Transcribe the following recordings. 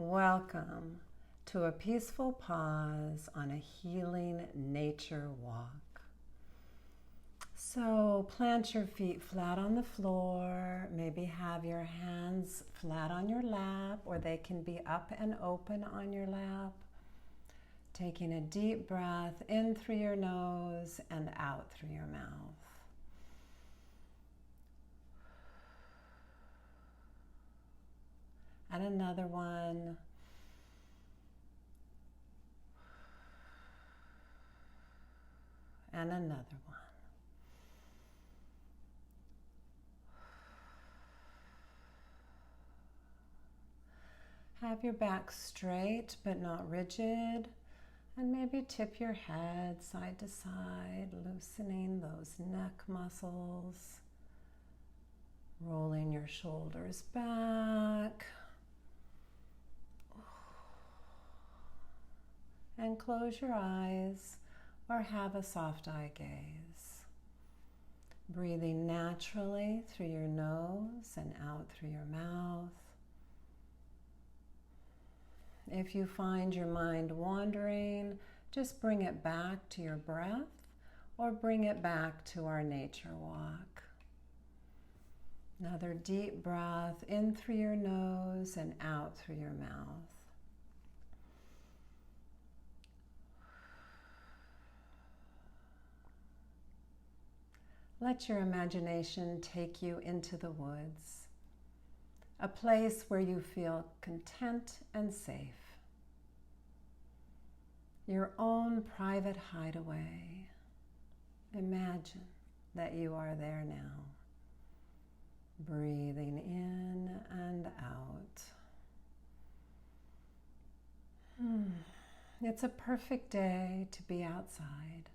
Welcome to a peaceful pause on a healing nature walk. So plant your feet flat on the floor, maybe have your hands flat on your lap, or they can be up and open on your lap. Taking a deep breath in through your nose and out through your mouth. And another one. And another one. Have your back straight but not rigid, and maybe tip your head side to side, loosening those neck muscles, rolling your shoulders back, and close your eyes or have a soft eye gaze. Breathing naturally through your nose and out through your mouth. If you find your mind wandering, just bring it back to your breath or bring it back to our nature walk. Another deep breath in through your nose and out through your mouth. Let your imagination take you into the woods, a place where you feel content and safe. Your own private hideaway. Imagine that you are there now, breathing in and out. It's a perfect day to be outside.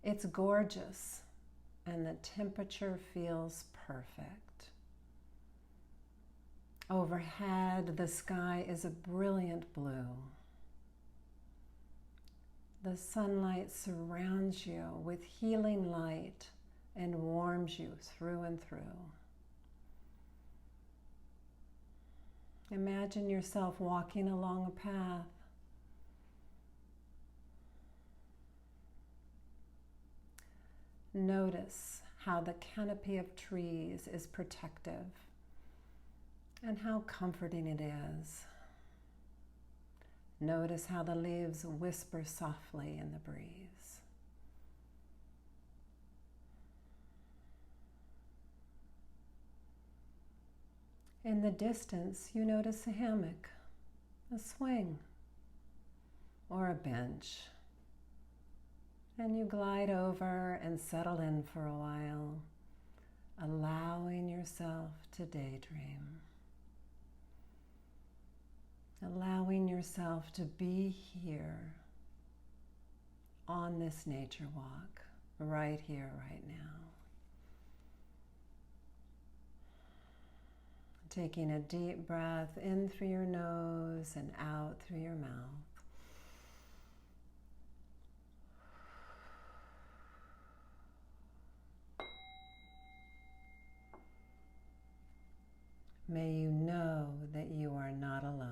It's gorgeous, and the temperature feels perfect. Overhead, the sky is a brilliant blue. The sunlight surrounds you with healing light and warms you through and through. Imagine yourself walking along a path. Notice how the canopy of trees is protective and how comforting it is. Notice how the leaves whisper softly in the breeze. In the distance, you notice a hammock, a swing, or a bench. And you glide over and settle in for a while, allowing yourself to daydream. Allowing yourself to be here on this nature walk, right here, right now. Taking a deep breath in through your nose and out through your mouth. May you know that you are not alone.